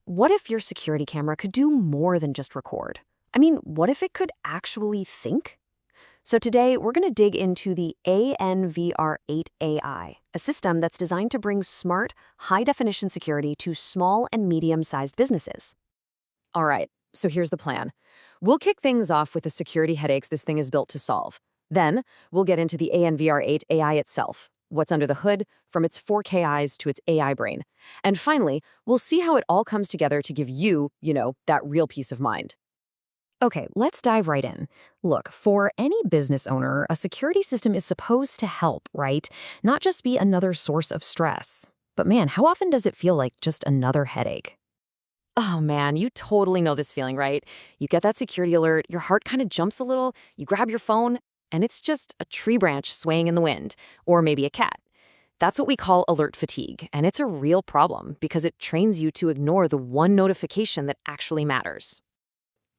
What if your security camera could do more than just record? I mean, what if it could actually think? So today, we're going to dig into the ANVR8 AI, a system that's designed to bring smart, high-definition security to small and medium-sized businesses. All right, so here's the plan. We'll kick things off with the security headaches this thing is built to solve. Then, we'll get into the ANVR8 AI itself, what's under the hood, from its 4K eyes to its AI brain. And finally, we'll see how it all comes together to give you, that real peace of mind. Okay, let's dive right in. Look, for any business owner, a security system is supposed to help, right? Not just be another source of stress. But man, how often does it feel like just another headache? Oh man, you totally know this feeling, right? You get that security alert, your heart kind of jumps a little, you grab your phone, and it's just a tree branch swaying in the wind, or maybe a cat. That's what we call alert fatigue, and it's a real problem because it trains you to ignore the one notification that actually matters.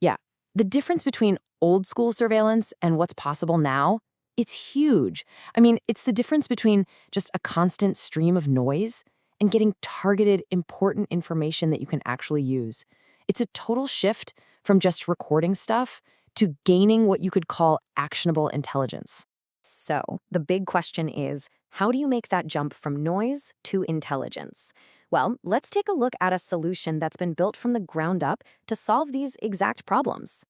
Yeah, the difference between old school surveillance and what's possible now, it's huge. I mean, it's the difference between just a constant stream of noise and getting targeted, important information that you can actually use. It's a total shift from just recording stuff to gaining what you could call actionable intelligence. So, the big question is, how do you make that jump from noise to intelligence? Well, let's take a look at a solution that's been built from the ground up to solve these exact problems.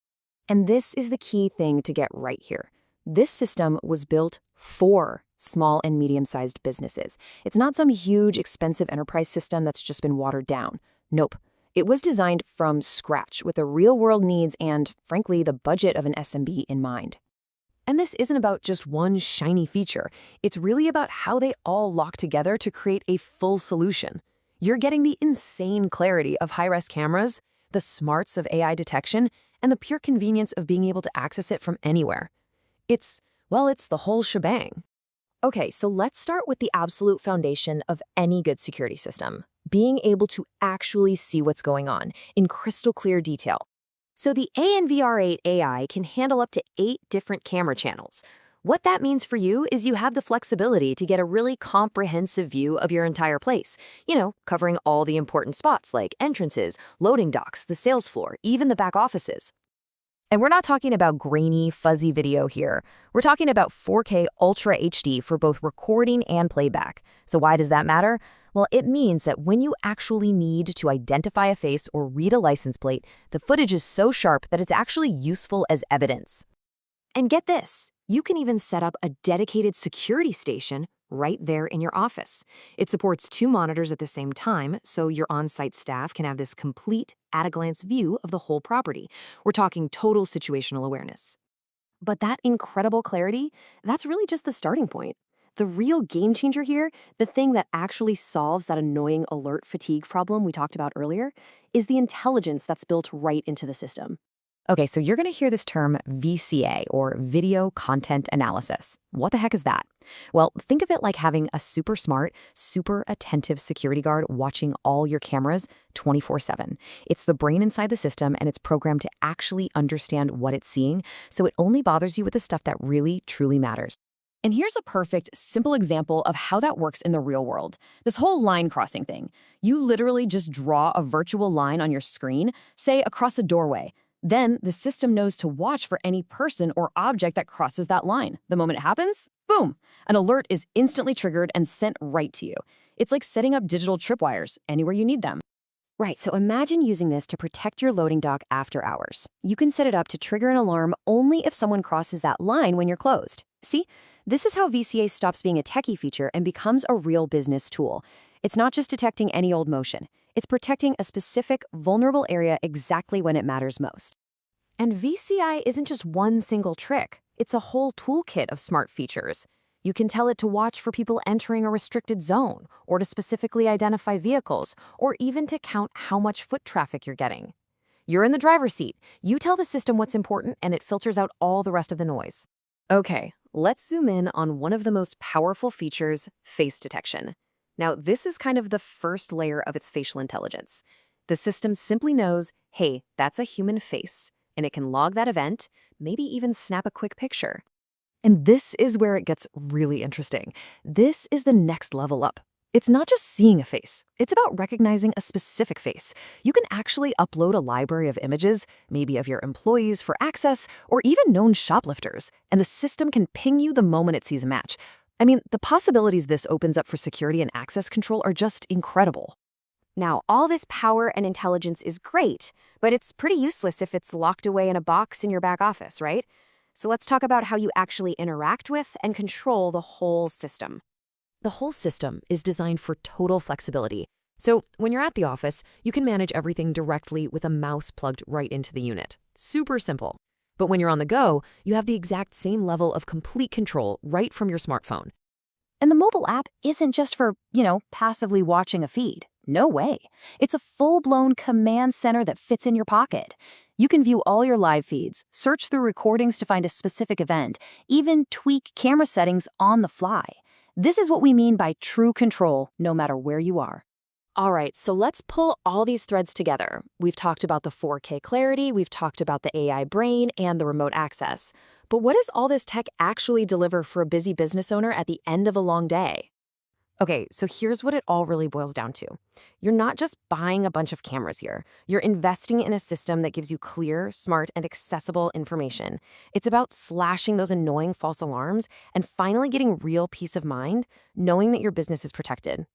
And this is the key thing to get right here. This system was built for small and medium-sized businesses. It's not some huge, expensive enterprise system that's just been watered down. Nope. It was designed from scratch with the real-world needs and, frankly, the budget of an SMB in mind. And this isn't about just one shiny feature. It's really about how they all lock together to create a full solution. You're getting the insane clarity of high-res cameras, the smarts of AI detection, and the pure convenience of being able to access it from anywhere. It's the whole shebang. Okay, so let's start with the absolute foundation of any good security system, being able to actually see what's going on in crystal clear detail. So the ANVR8 AI can handle up to 8 different camera channels. What that means for you is you have the flexibility to get a really comprehensive view of your entire place, covering all the important spots like entrances, loading docks, the sales floor, even the back offices. And we're not talking about grainy, fuzzy video here. We're talking about 4K Ultra HD for both recording and playback. So why does that matter? Well, it means that when you actually need to identify a face or read a license plate, the footage is so sharp that it's actually useful as evidence. And get this, you can even set up a dedicated security station right there in your office. It supports 2 monitors at the same time, so your on-site staff can have this complete, at-a-glance view of the whole property. We're talking total situational awareness. But that incredible clarity, that's really just the starting point. The real game changer here, the thing that actually solves that annoying alert fatigue problem we talked about earlier, is the intelligence that's built right into the system. Okay, so you're going to hear this term VCA, or Video Content Analysis. What the heck is that? Well, think of it like having a super smart, super attentive security guard watching all your cameras 24/7. It's the brain inside the system, and it's programmed to actually understand what it's seeing, so it only bothers you with the stuff that really, truly matters. And here's a perfect, simple example of how that works in the real world. This whole line crossing thing. You literally just draw a virtual line on your screen, say across a doorway. Then the system knows to watch for any person or object that crosses that line. The moment it happens, boom, an alert is instantly triggered and sent right to you. It's like setting up digital tripwires anywhere you need them. Right, so imagine using this to protect your loading dock after hours. You can set it up to trigger an alarm only if someone crosses that line when you're closed. See, this is how VCA stops being a techie feature and becomes a real business tool. It's not just detecting any old motion. It's protecting a specific, vulnerable area exactly when it matters most. And VCI isn't just one single trick. It's a whole toolkit of smart features. You can tell it to watch for people entering a restricted zone, or to specifically identify vehicles, or even to count how much foot traffic you're getting. You're in the driver's seat. You tell the system what's important, and it filters out all the rest of the noise. Okay, let's zoom in on one of the most powerful features, face detection. Now, this is kind of the first layer of its facial intelligence. The system simply knows, hey, that's a human face, and it can log that event, maybe even snap a quick picture. And this is where it gets really interesting. This is the next level up. It's not just seeing a face, it's about recognizing a specific face. You can actually upload a library of images, maybe of your employees for access, or even known shoplifters, and the system can ping you the moment it sees a match. I mean, the possibilities this opens up for security and access control are just incredible. Now, all this power and intelligence is great, but it's pretty useless if it's locked away in a box in your back office, right? So let's talk about how you actually interact with and control the whole system. The whole system is designed for total flexibility. So when you're at the office, you can manage everything directly with a mouse plugged right into the unit. Super simple. But when you're on the go, you have the exact same level of complete control right from your smartphone. And the mobile app isn't just for, passively watching a feed. No way. It's a full-blown command center that fits in your pocket. You can view all your live feeds, search through recordings to find a specific event, even tweak camera settings on the fly. This is what we mean by true control, no matter where you are. All right, so let's pull all these threads together. We've talked about the 4K clarity, we've talked about the AI brain, and the remote access. But what does all this tech actually deliver for a busy business owner at the end of a long day? Okay, so here's what it all really boils down to. You're not just buying a bunch of cameras here. You're investing in a system that gives you clear, smart, and accessible information. It's about slashing those annoying false alarms and finally getting real peace of mind, knowing that your business is protected.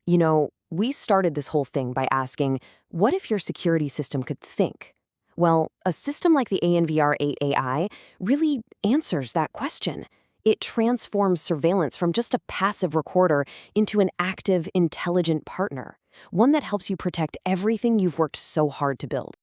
We started this whole thing by asking, what if your security system could think? Well, a system like the ANVR8 AI really answers that question. It transforms surveillance from just a passive recorder into an active, intelligent partner, one that helps you protect everything you've worked so hard to build.